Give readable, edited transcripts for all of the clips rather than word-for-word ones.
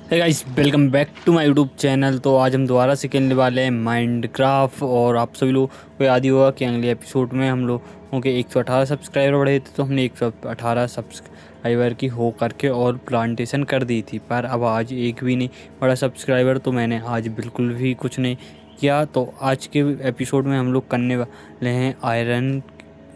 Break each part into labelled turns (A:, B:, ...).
A: Hey guys, welcome back to my YouTube channel. तो आज हम दोबारा से खेलने वाले हैं माइनक्राफ्ट। और आप सभी लोग को याद ही होगा कि अगले एपिसोड में हम लोगों के 118 सब्सक्राइबर बढ़े थे, तो हमने 118 सब्सक्राइबर की हो करके और प्लांटेशन कर दी थी। पर अब आज एक भी नहीं बड़ा सब्सक्राइबर, तो मैंने आज बिल्कुल भी कुछ नहीं किया। तो आज के एपिसोड में हम लोग करने वाले हैं आयरन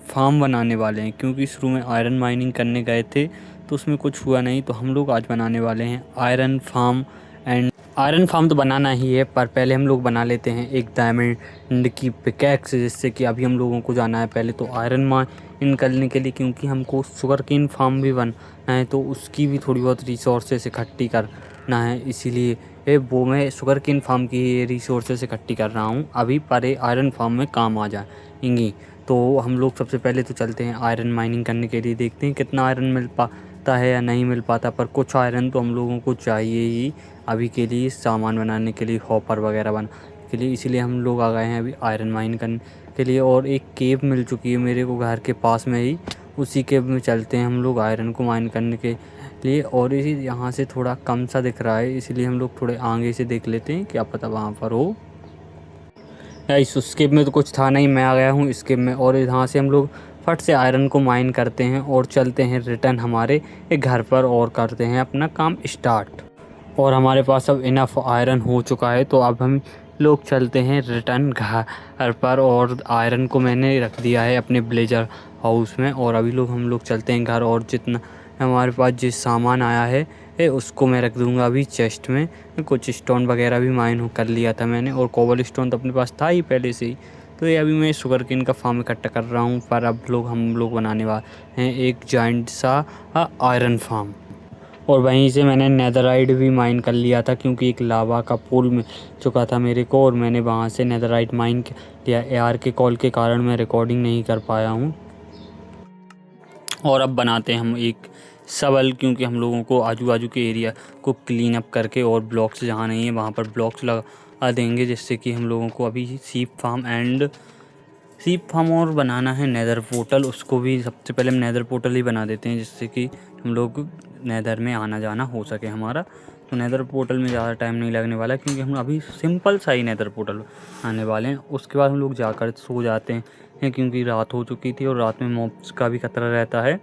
A: फार्म बनाने वाले हैं, क्योंकि शुरू में आयरन माइनिंग करने गए थे तो उसमें कुछ हुआ नहीं। तो हम लोग आज बनाने वाले हैं iron farm. And iron farm तो बनाना ही है, पर पहले हम लोग बना लेते हैं एक डायमंड की पिकैक्स, जिससे कि अभी हम लोगों को जाना है पहले तो आयरन माइन करने के लिए, क्योंकि हमको शुगर केन फार्म भी बनना है, तो उसकी भी थोड़ी बहुत रिसोर्सेस इकट्ठी करना है। इसीलिए वो मैं शुगर केन फार्म की रिसोर्सेस इकट्ठी कर रहा हूँ अभी, पर आयरन फार्म में काम आ जाएंगी। तो हम लोग सबसे पहले तो चलते हैं आयरन माइनिंग करने के लिए, देखते हैं कितना आयरन मिल पाता है या नहीं मिल पाता। पर कुछ आयरन तो हम लोगों को चाहिए ही अभी के लिए, सामान बनाने के लिए, हॉपर वगैरह बनाने के लिए। इसीलिए हम लोग आ गए हैं अभी आयरन माइन करने के लिए। और एक केव मिल चुकी है मेरे को घर के पास में ही, उसी केव में चलते हैं हम लोग आयरन को माइन करने के लिए। और इसी यहाँ से थोड़ा कम सा दिख रहा है, इसलिए हम लोग थोड़े आगे से देख लेते हैं, क्या पता वहाँ पर हो। इस स्केप में तो कुछ था नहीं, मैं आ गया हूँ स्केप में। और यहाँ से हम लोग फट से आयरन को माइन करते हैं और चलते हैं रिटर्न हमारे एक घर पर और करते हैं अपना काम स्टार्ट। और हमारे पास अब इनफ आयरन हो चुका है, तो अब हम लोग चलते हैं रिटर्न घर पर। और आयरन को मैंने रख दिया है अपने ब्लेजर हाउस में, और अभी हम लोग चलते हैं घर। और जितना हमारे पास जिस सामान आया है उसको मैं रख दूंगा अभी चेस्ट में। कुछ स्टोन वगैरह भी माइन कर लिया था मैंने, और कोबल स्टोन तो अपने पास था ही पहले से ही। तो ये अभी मैं शुगर केन का फार्म इकट्ठा कर रहा हूँ। पर अब हम लोग बनाने वाले हैं एक जाइंट सा आयरन फार्म। और वहीं से मैंने नेदरराइट भी माइन कर लिया था, क्योंकि एक लावा का पुल मिल चुका था मेरे को, और मैंने वहाँ से नेदरराइट माइन किया। एआर के कॉल के कारण मैं रिकॉर्डिंग नहीं कर पाया हूँ। और अब बनाते हैं हम एक सबल, क्योंकि हम लोगों को आजू बाजू के एरिया को क्लीन अप करके, और ब्लॉक्स जहाँ नहीं है वहाँ पर ब्लॉक्स लगा देंगे, जिससे कि हम लोगों को अभी सीप फार्म और बनाना है नेदर पोर्टल। उसको भी सबसे पहले हम नेदर पोर्टल ही बना देते हैं, जिससे कि हम लोग नेदर में आना जाना हो सके हमारा। तो नेदर पोर्टल में ज़्यादा टाइम नहीं लगने वाला, क्योंकि हम अभी सिंपल सा ही नेदर पोर्टल आने वाले हैं। उसके बाद हम लोग जाकर सो जाते हैं, क्योंकि रात हो चुकी थी और रात में मॉब्स का भी खतरा रहता है।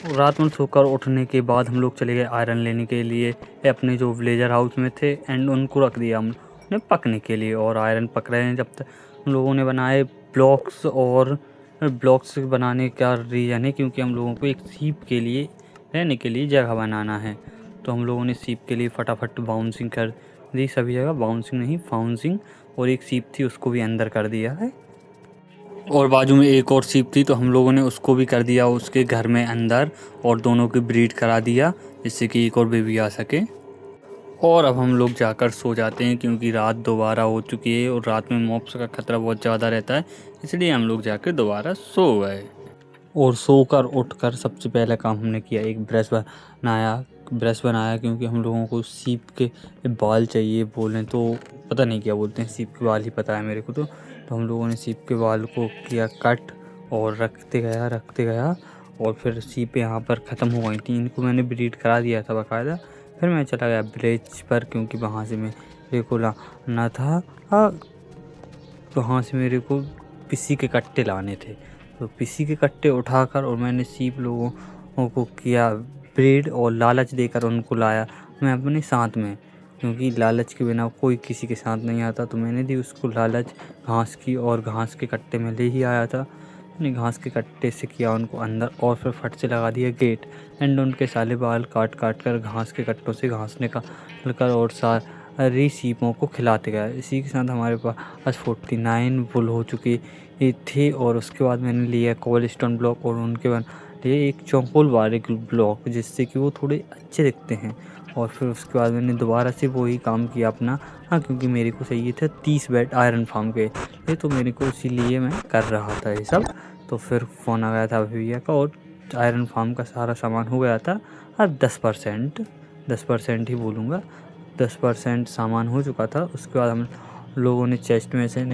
A: रात में सोकर उठने के बाद हम लोग चले गए आयरन लेने के लिए अपने जो विलेजर हाउस में थे, एंड उनको रख दिया हमने पकने के लिए। और आयरन पक रहे हैं जब तक हम लोगों ने बनाए ब्लॉक्स। और ब्लॉक्स बनाने का रीज़न है क्योंकि हम लोगों को एक सीप के लिए रहने के लिए जगह बनाना है। तो हम लोगों ने सीप के लिए फटाफट बाउंसिंग कर दी सभी जगह, बाउंसिंग नहीं फाउंसिंग। और एक सीप थी उसको भी अंदर कर दिया है, और बाजू में एक और सीप थी तो हम लोगों ने उसको भी कर दिया उसके घर में अंदर, और दोनों की ब्रीड करा दिया, जिससे कि एक और बेबी आ सके। और अब हम लोग जाकर सो जाते हैं, क्योंकि रात दोबारा हो चुकी है और रात में मॉब्स का खतरा बहुत ज़्यादा रहता है, इसलिए हम लोग जाकर दोबारा सो गए। और सोकर उठकर सबसे पहला काम हमने किया, एक ब्रश बनाया, क्योंकि हम लोगों को सीप के बाल चाहिए बोलें तो, पता नहीं क्या बोलते हैं, सीप के बाल ही पता है मेरे को। तो हम लोगों ने सीप के बाल को किया कट, और रखते गया। और फिर सीप यहाँ पर ख़त्म हो गई थी, इनको मैंने ब्रीड करा दिया था बाकायदा। फिर मैं चला गया ब्रिज पर, क्योंकि वहाँ से मेरे को लाना था, वहाँ से मेरे को पिसी के कट्टे लाने थे। तो पिसी के कट्टे उठाकर और मैंने सीप लोगों को किया ब्रीड, और लालच देकर उनको लाया मैं अपने साथ में, क्योंकि लालच के बिना कोई किसी के साथ नहीं आता। तो मैंने दी उसको लालच घास की, और घास के कट्टे में ले ही आया था। मैंने घास के कट्टे से किया उनको अंदर, और फिर फट से लगा दिया गेट। एंड उनके साले बाल काट कर घास के कट्टों से घास निकाल कर और सारी सीपों को खिलाते गया। इसी के साथ हमारे पास 49 वुल हो चुकी थे। और उसके बाद मैंने लिया कोबल स्टोन ब्लॉक, और उनके बाद लिए एक चौकोल वाले ब्लॉक, जिससे कि वो थोड़े अच्छे दिखते हैं। और फिर उसके बाद मैंने दोबारा से वही काम किया अपना, क्योंकि मेरे को चाहिए था 30 बेड आयरन फार्म के लिए, तो मेरे को इसीलिए मैं कर रहा था ये सब। तो फिर फ़ोन आ गया था भैया का, और आयरन फार्म का सारा सामान हो गया था। अब 10% ही बोलूँगा, 10% सामान हो चुका था। उसके बाद हम लोगों ने चेस्ट में से नहीं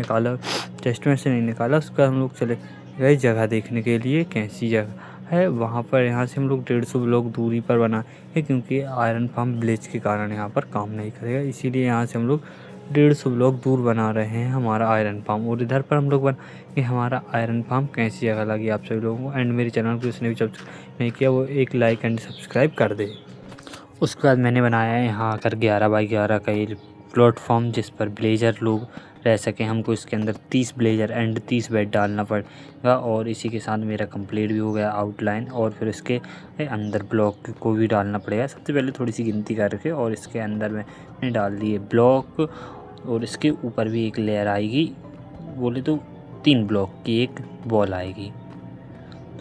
A: निकाला, उसके बाद हम लोग चले गए जगह देखने के लिए, कैसी जगह है वहाँ पर, यहाँ से हम लोग 150 ब्लॉक दूरी पर बना है, क्योंकि आयरन फार्म ब्लेज के कारण यहाँ पर काम नहीं करेगा, इसीलिए यहाँ से हम लोग 150 ब्लॉक दूर बना रहे हैं हमारा आयरन फार्म। और इधर पर हम लोग बना कि हमारा आयरन फार्म कैसी जगह लगी आप सभी लोगों को। एंड मेरे चैनल को जिसने भी सब्सक्राइब नहीं किया वो एक लाइक एंड सब्सक्राइब कर दे। उसके बाद मैंने बनाया है यहाँ आकर 11 बाई 11 का ये प्लेटफॉर्म, जिस पर ब्लेजर लोग रह सकें। हमको इसके अंदर 30 ब्लेजर एंड 30 बेड डालना पड़ेगा, और इसी के साथ मेरा कंप्लीट भी हो गया आउटलाइन। और फिर इसके अंदर ब्लॉक को भी डालना पड़ेगा। सबसे पहले थोड़ी सी गिनती करके और इसके अंदर मैंने डाल दिए ब्लॉक, और इसके ऊपर भी एक लेयर आएगी, बोले तो 3 ब्लॉक की एक बॉल आएगी।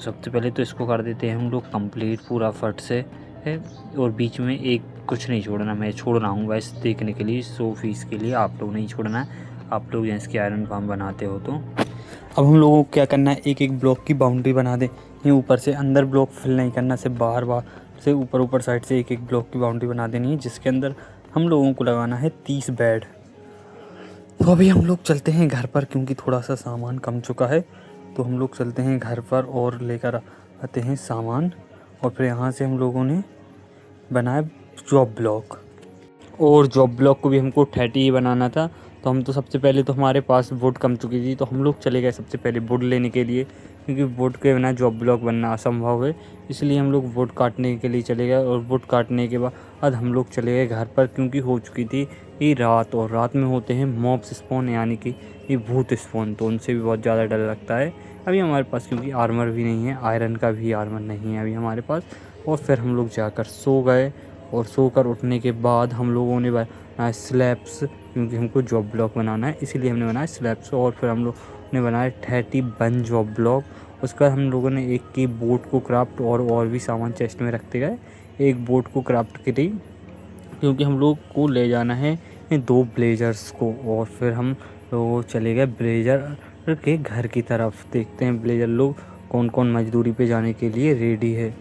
A: सबसे पहले तो इसको कर देते हैं हम लोग कंप्लीट पूरा फट से है, और बीच में एक कुछ नहीं छोड़ना, मैं छोड़ रहा हूँ बस देखने के लिए, 100 फीस के लिए। आप लोग नहीं छोड़ना है, आप लोग इसके आयरन फार्म बनाते हो तो। अब हम लोगों को क्या करना है, एक एक ब्लॉक की बाउंड्री बना दें। ये ऊपर से अंदर ब्लॉक फिल नहीं करना, सिर्फ बाहर से ऊपर साइड से एक एक ब्लॉक की बाउंड्री बना देनी है, जिसके अंदर हम लोगों को लगाना है 30 बेड। तो अभी हम लोग चलते हैं घर पर, क्योंकि थोड़ा सा सामान कम चुका है, तो हम लोग चलते हैं घर पर और लेकर आते हैं सामान। और फिर यहाँ से हम लोगों ने बनाया जॉब ब्लॉक, और जॉब ब्लॉक को भी हमको 30 ही बनाना था। तो हम तो सबसे पहले तो हमारे पास वुड कम चुकी थी, तो हम लोग चले गए सबसे पहले वुड लेने के लिए, क्योंकि वुड के बिना जॉब ब्लॉक बनना असंभव है। इसलिए हम लोग वुड काटने के लिए चले गए, और वुड काटने के बाद हम लोग चले गए घर पर, क्योंकि हो चुकी थी ये रात, और रात में होते हैं मॉब्स स्पॉन, यानी कि ये भूत स्पॉन, तो उनसे भी बहुत ज़्यादा डर लगता है। अभी हमारे पास क्योंकि आर्मर भी नहीं है, आयरन का भी आर्मर नहीं है अभी हमारे पास। और फिर हम लोग जाकर सो गए, और सोकर उठने के बाद हम लोगों ने बनाया स्लैब्स, क्योंकि हमको जॉब ब्लॉक बनाना है, इसीलिए हमने बनाया स्लैब्स। और फिर हम लोग ने बनाया 30 बन जॉब ब्लॉक। उसके बाद हम लोगों ने एक की बोट को क्राफ्ट और भी सामान चेस्ट में रखते गए, एक बोट को क्राफ्ट करी, क्योंकि हम लोग को ले जाना है 2 ब्लेजर्स को। और फिर हम लोग चले गए ब्लेजर के घर की तरफ, देखते हैं ब्लेजर लोग कौन कौन मजदूरी पे जाने के लिए रेडी है।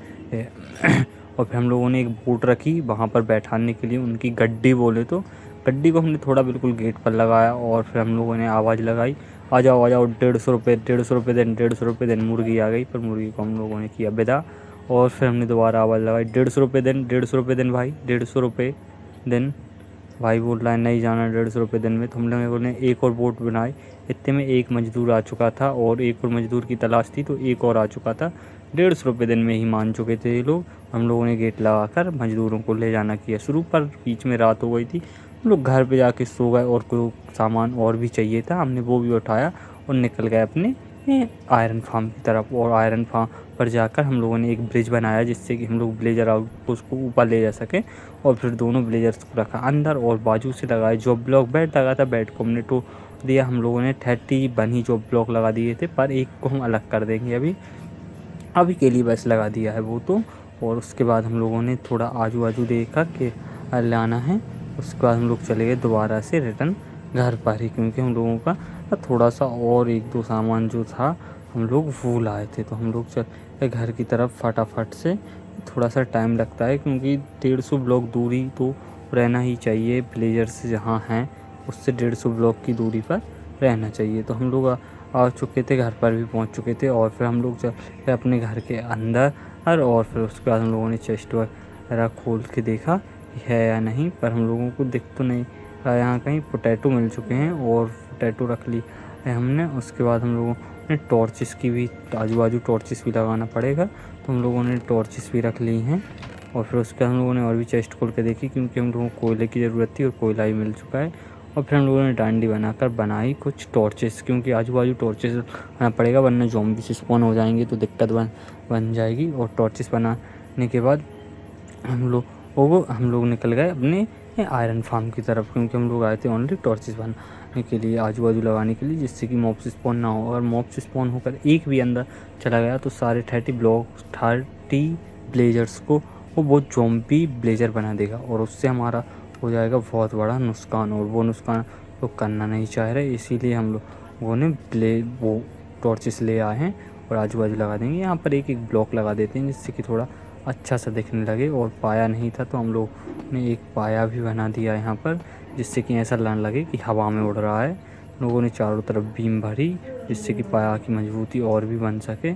A: और फिर हम लोगों ने एक बोट रखी वहाँ पर बैठाने के लिए, उनकी गड्डी बोले तो, गड्डी को हमने थोड़ा बिल्कुल गेट पर लगाया। और फिर हम लोगों ने आवाज़ लगाई, आ जाओ 150 रुपये, 150 रुपये देन, 150 रुपये देन। मुर्गी आ गई, पर मुर्गी को हम लोगों ने किया विदा। और फिर हमने दोबारा आवाज़ लगाई, 150 रुपये देन, 150 रुपये देन भाई, 150 रुपये देन। भाई बोल रहा है नहीं जाना 150 रुपये दिन में। तो हम लोगों ने एक और बोट बनाई, इतने में एक मज़दूर आ चुका था, और एक और मज़दूर की तलाश थी, तो एक और आ चुका था। 150 रुपये दिन में ही मान चुके थे ये लोग। हम लोगों ने गेट लगाकर मज़दूरों को ले जाना किया शुरू, पर बीच में रात हो गई थी। हम लोग घर पे जाके सो गए, और कोई सामान और भी चाहिए था, हमने वो भी उठाया और निकल गए अपने आयरन फार्म की तरफ। और आयरन फार्म पर जाकर हम लोगों ने एक ब्रिज बनाया, जिससे कि हम लोग ब्लेजर आउट उसको ऊपर ले जा सकें। और फिर दोनों ब्लेजर्स को रखा अंदर, और बाजू से लगाए जो ब्लॉक बेड लगा था, बेड को हमने तोड़ दिया। हम लोगों ने 30 बनी जो ब्लॉक लगा दिए थे, पर एक को हम अलग कर देंगे अभी के लिए बस लगा दिया है वो तो। और उसके बाद हम लोगों ने थोड़ा आजू बाजू देखा कि लाना है। उसके बाद हम लोग चले गए दोबारा से रिटर्न घर पर ही, क्योंकि हम लोगों का थोड़ा सा और 1-2 सामान जो था हम लोग वो लाए थे। तो हम लोग चले घर की तरफ फटाफट से। थोड़ा सा टाइम लगता है, क्योंकि 150 ब्लॉक दूरी तो रहना ही चाहिए, ब्लेजर्स जहाँ हैं उससे 150 ब्लॉक की दूरी पर रहना चाहिए। तो हम लोग आ चुके थे, घर पर भी पहुंच चुके थे। और फिर हम लोग चले अपने घर के अंदर, और फिर उसके बाद हम लोगों ने चेस्ट वगैरह खोल के देखा कि है या नहीं, पर हम लोगों को दिख तो नहीं रहा। यहाँ कहीं पोटैटो मिल चुके हैं, और पोटैटो रख ली है हमने। उसके बाद हम लोगों ने टॉर्चेस की भी, आजू बाजू टॉर्चेस भी लगाना पड़ेगा, तो हम लोगों ने टॉर्चेस भी रख ली हैं। और फिर उसके बाद हम लोगों ने और भी चेस्ट खोल के देखी, क्योंकि हम लोगों को कोयले की ज़रूरत थी, और कोयला भी मिल चुका है। और फिर हम लोगों ने डांडी बनाकर बनाई कुछ टॉर्चेस, क्योंकि आजू बाजू टॉर्चेस बनाना पड़ेगा, वरना ज़ॉम्बी स्पॉन हो जाएंगे तो दिक्कत बन जाएगी। और टॉर्चेस बनाने के बाद हम लोग निकल गए अपने आयरन फार्म की तरफ, क्योंकि हम लोग आए थे ओनली टॉर्चेस बनाने के लिए, आजू बाजू लगाने के लिए, जिससे कि मॉब्स स्पॉन ना हो। अगर मॉब्स स्पॉन होकर एक भी अंदर चला गया तो सारे 30 ब्लेजर्स को वो बहुत ज़ॉम्बी ब्लेजर बना देगा, और उससे हमारा हो जाएगा बहुत बड़ा नुकसान, और वो नुकसान लोग करना नहीं चाह रहे। इसीलिए हम लोगों ने वो टॉर्चेस ले आए हैं, और आजू बाजू लगा देंगे। यहाँ पर एक एक ब्लॉक लगा देते हैं, जिससे कि थोड़ा अच्छा सा दिखने लगे। और पाया नहीं था, तो हम लोग ने एक पाया भी बना दिया यहाँ पर, जिससे कि ऐसा लगे कि हवा में उड़ रहा है। लोगों ने चारों तरफ बीम भरी, जिससे कि पाया की मजबूती और भी बन सके।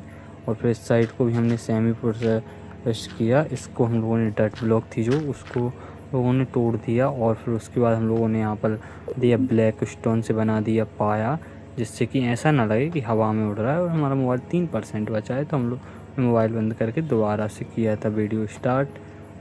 A: और फिर इस साइड को भी हमने सेमी प्रोसेस किया। इसको हम लोगों ने डट ब्लॉक थी जो उसको लोगों ने तोड़ दिया और फिर उसके बाद हम लोगों ने यहाँ पर दिया ब्लैक स्टोन से बना दिया पाया, जिससे कि ऐसा ना लगे कि हवा में उड़ रहा है। और हमारा मोबाइल 3% बचा है, तो हम लोग ने मोबाइल बंद करके दोबारा से किया था वीडियो स्टार्ट।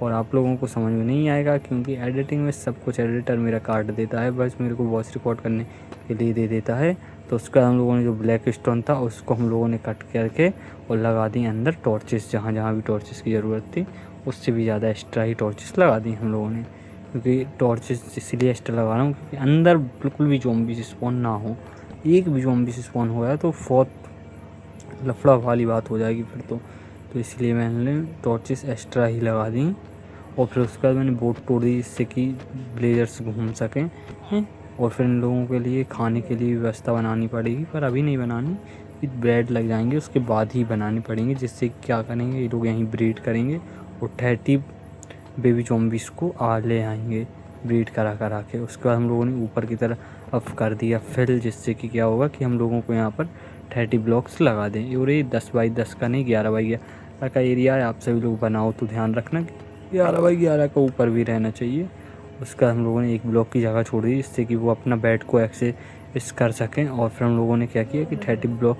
A: और आप लोगों को समझ में नहीं आएगा क्योंकि एडिटिंग में सब कुछ एडिटर मेरा काट देता है, बस मेरे को वॉइस रिकॉर्ड करने के लिए दे देता है। तो उसका हम लोगों ने जो ब्लैक स्टोन था उसको हम लोगों ने कट करके और लगा दी अंदर टॉर्चेस, जहाँ जहाँ भी टॉर्चेस की ज़रूरत थी उससे भी ज़्यादा एक्स्ट्रा ही टॉर्चेस लगा दी हम लोगों ने, क्योंकि टॉर्चेस इसलिए एक्स्ट्रा लगा रहा हूँ क्योंकि अंदर बिल्कुल भी ज़ॉम्बी स्पॉन ना हो। एक भी ज़ॉम्बी स्पॉन हो गया तो बहुत लफड़ा वाली बात हो जाएगी फिर तो इसलिए मैंने टॉर्चेस एक्स्ट्रा ही लगा दी। और फिर उसके बाद मैंने बोट तोड़ दी जिससे कि ब्लेजर्स घूम सकें हैं। और फिर इन लोगों के लिए खाने के लिए व्यवस्था बनानी पड़ेगी, पर अभी नहीं बनानी, ब्रेड लग जाएंगे उसके बाद ही बनानी पड़ेंगी, जिससे क्या करेंगे ये लोग यहीं ब्रीड करेंगे और 30 बेबी ज़ॉम्बीज़ को ले आएंगे ब्रीड करा के। उसके बाद हम लोगों ने ऊपर की तरफ अप कर दिया फिल, जिससे कि क्या होगा कि हम लोगों को यहाँ पर 30 ब्लॉक्स लगा दें। और ये 10 बाई 10 का नहीं 11 बाई 11 का एरिया है। आप सभी लोग बनाओ तो ध्यान रखना 11 बाई 11 का ऊपर भी रहना चाहिए। उसका हम लोगों ने एक ब्लॉक की जगह छोड़ दी जिससे कि वो अपना बेड को एक्सेस कर सकें। और फिर हम लोगों ने क्या किया कि 30 ब्लॉक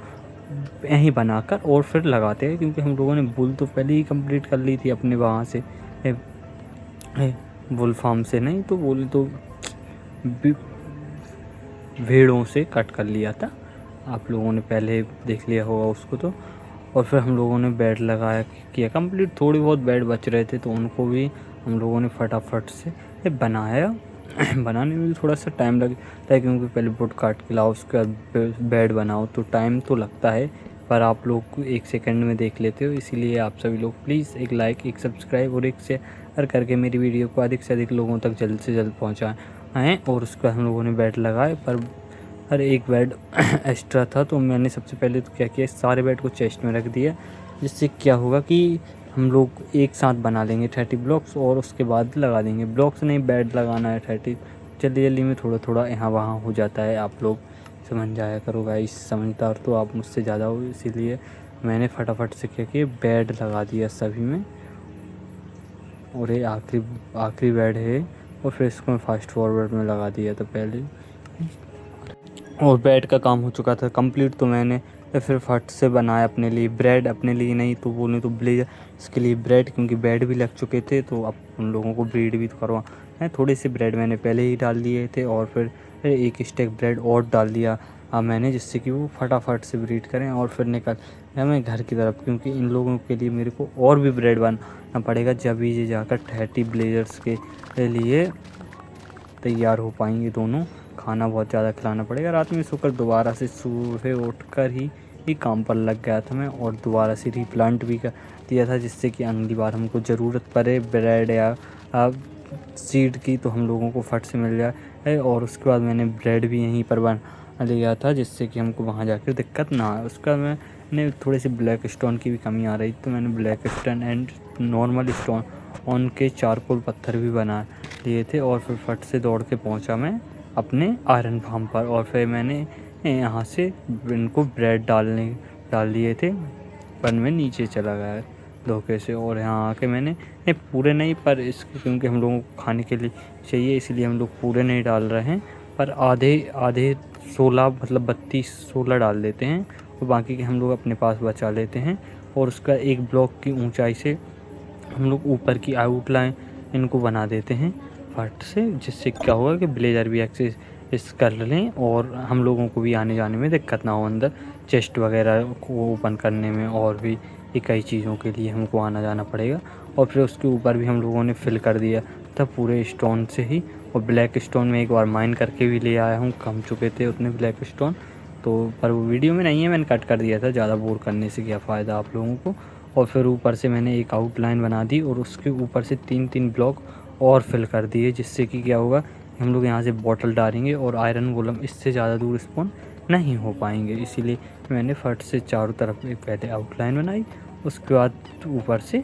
A: यहीं बनाकर और फिर लगाते हैं, क्योंकि हम लोगों ने बुल तो पहले ही कंप्लीट कर ली थी अपने वहाँ से, बुल फार्म से नहीं तो बोले तो भेड़ों से कट कर लिया था, आप लोगों ने पहले देख लिया होगा उसको तो। और फिर हम लोगों ने बेड लगाया किया कंप्लीट। थोड़ी बहुत बेड बच रहे थे तो उनको भी हम लोगों ने फटाफट से बनाया। बनाने में भी थोड़ा सा टाइम लगता है क्योंकि पहले वुड काट के लाओ उसके बाद बेड बनाओ, तो टाइम तो लगता है, पर आप लोग 1 सेकंड में देख लेते हो। इसीलिए आप सभी लोग प्लीज़ एक लाइक, एक सब्सक्राइब और एक शेयर करके मेरी वीडियो को अधिक से अधिक लोगों तक जल्द से जल्द पहुँचाएँ। और उसका हम लोगों ने बेड लगाए, पर हर एक बेड एक्स्ट्रा था, तो मैंने सबसे पहले तो क्या किया, सारे बेड को चेस्ट में रख दिया, जिससे क्या होगा कि हम लोग एक साथ बना लेंगे 30 ब्लॉक्स और उसके बाद लगा देंगे। ब्लॉक्स नहीं, बेड लगाना है 30, जल्दी जल्दी में थोड़ा थोड़ा यहाँ वहाँ हो जाता है। आप लोग समझ जाया करो गाइस, समझदार तो आप मुझसे ज़्यादा हो, इसीलिए मैंने फटाफट से क्या किया बेड लगा दिया सभी में। और ये आखिरी बेड है और फिर इसको मैं फास्ट फॉरवर्ड में लगा दिया था पहले, और बेड का काम हो चुका था कंप्लीट। तो मैंने फिर फट से बनाया अपने लिए ब्रेड, अपने लिए नहीं तो बोले तो ब्लेजर, इसके लिए ब्रेड, क्योंकि बेड भी लग चुके थे तो अब उन लोगों को ब्रीड भी तो करवा। थोड़े से ब्रेड मैंने पहले ही डाल दिए थे और फिर एक स्टेक ब्रेड और डाल दिया मैंने, जिससे कि वो फटाफट से ब्रीड करें। और फिर निकल मैं घर की तरफ, क्योंकि इन लोगों के लिए मेरे को और भी ब्रेड बनाना पड़ेगा, जब ये जाकर 30 ब्लेजर्स के लिए तैयार हो पाएंगे दोनों। खाना बहुत ज़्यादा खिलाना पड़ेगा। रात में सोकर दोबारा से सुबह उठकर ही काम पर लग गया था मैं, और दोबारा से रिप्लांट भी कर दिया था, जिससे कि अगली बार हमको ज़रूरत पड़े ब्रेड या सीड की तो हम लोगों को फट से मिल जाए। और उसके बाद मैंने ब्रेड भी यहीं पर बना लिया था, जिससे कि हमको वहाँ जाकर दिक्कत ना आए। उसका मैंने थोड़ी सी ब्लैक स्टोन की भी कमी आ रही, तो मैंने black stone and normal stone on के चारकोल पत्थर भी बना लिए थे। और फिर फट से दौड़ के पहुंचा मैं अपने आयरन फार्म पर, और फिर मैंने यहाँ से इनको ब्रेड डाल दिए थे, पर मैं नीचे चला गया धोखे से। और यहाँ आके मैंने पूरे नहीं, पर इसके क्योंकि हम लोगों को खाने के लिए चाहिए इसलिए हम लोग पूरे नहीं डाल रहे हैं, पर आधे 16 मतलब 32-16 डाल देते हैं और बाकी के हम लोग अपने पास बचा लेते हैं। और उसका एक ब्लॉक की ऊंचाई से हम लोग ऊपर की आउटलाइन इनको बना देते हैं फट से, जिससे क्या होगा कि ब्लेजर भी एक्सेस कर लें और हम लोगों को भी आने जाने में दिक्कत ना हो, अंदर चेस्ट वगैरह को ओपन करने में और भी कई चीज़ों के लिए हमको आना जाना पड़ेगा। और फिर उसके ऊपर भी हम लोगों ने फिल कर दिया था पूरे स्टोन से ही, और ब्लैक स्टोन में एक बार माइन करके भी ले आया हूँ, कम चुके थे उतने ब्लैक स्टोन तो, पर वो वीडियो में नहीं है, मैंने कट कर दिया था, ज़्यादा बोर करने से क्या फ़ायदा आप लोगों को। और फिर ऊपर से मैंने एक आउटलाइन बना दी और उसके ऊपर से 3-3 ब्लॉक और फिल कर दिए, जिससे कि क्या होगा हम लोग यहाँ से बॉटल डालेंगे और आयरन गोलम इससे ज़्यादा दूर स्पॉन नहीं हो पाएंगे। इसीलिए मैंने फट से चारों तरफ एक पहले आउटलाइन बनाई, उसके बाद ऊपर से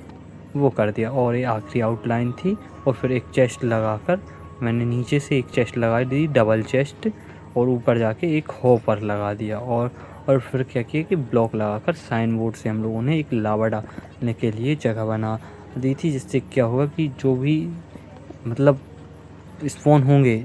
A: वो कर दिया, और ये आखिरी आउटलाइन थी। और फिर एक चेस्ट लगाकर मैंने नीचे से एक चेस्ट लगा दी, डबल चेस्ट, और ऊपर जाके एक हॉपर लगा दिया। और और फिर क्या किया कि ब्लॉक लगाकर साइन बोर्ड से हम लोगों ने एक लावा डालने के लिए जगह बना दी थी, जिससे क्या होगा कि जो भी मतलब स्पॉन होंगे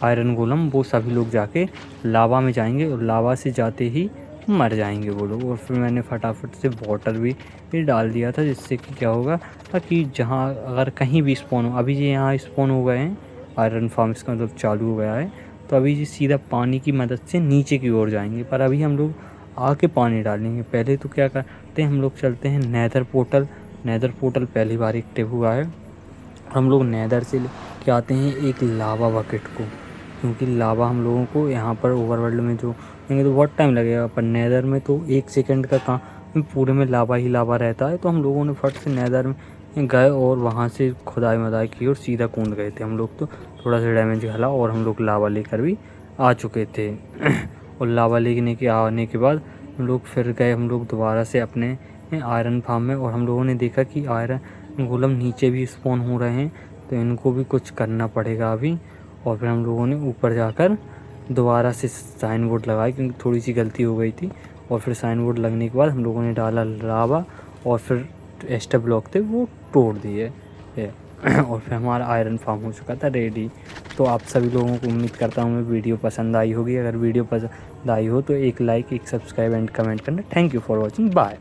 A: आयरन गोलम वो सभी लोग जाके लावा में जाएंगे और लावा से जाते ही मर जाएंगे वो लोग। और फिर मैंने फटाफट से वाटर भी डाल दिया था, जिससे कि क्या होगा कि जहाँ अगर कहीं भी स्पॉन हो, अभी ये यहाँ स्पॉन हो गए हैं आयरन फार्म, इसका मतलब चालू हो गया है, तो अभी ये सीधा पानी की मदद से नीचे की ओर जाएंगे। पर अभी हम लोग आके पानी डालेंगे। पहले तो क्या करते हैं, हम लोग चलते हैं नेदर पोर्टल। नेदर पोर्टल पहली बार एक्टिव हुआ है। हम लोग नेदर से लेके आते हैं एक लावा बकेट को, क्योंकि लावा हम लोगों को यहाँ पर ओवरवर्ल्ड में जो देंगे तो बहुत टाइम लगेगा, पर नेदर में तो 1 सेकंड का काम, पूरे में लावा ही लावा रहता है। तो हम लोगों ने फट से नेदर में गए और वहाँ से खुदाई मदाई की और सीधा कूद गए थे हम लोग। तो थोड़ा सा डैमेज हला और हम लोग लावा लेकर भी आ चुके थे। और लावा लेने के आने के बाद हम लोग फिर गए हम लोग दोबारा से अपने आयरन फार्म में, और हम लोगों ने देखा कि आयरन गोलम नीचे भी स्पॉन हो रहे हैं, तो इनको भी कुछ करना पड़ेगा अभी। और फिर हम लोगों ने ऊपर जाकर दोबारा से साइन बोर्ड लगाई, क्योंकि थोड़ी सी गलती हो गई थी। और फिर साइन बोर्ड लगने के बाद हम लोगों ने डाला लावा, और फिर एक्स्ट्रा ब्लॉक थे वो तोड़ दिए और फिर हमारा आयरन फार्म हो चुका था रेडी। तो आप सभी लोगों को उम्मीद करता हूँ मैं वीडियो पसंद आई होगी। अगर वीडियो पसंद आई हो तो एक लाइक, एक सब्सक्राइब एंड कमेंट करना। Thank you for watching, bye.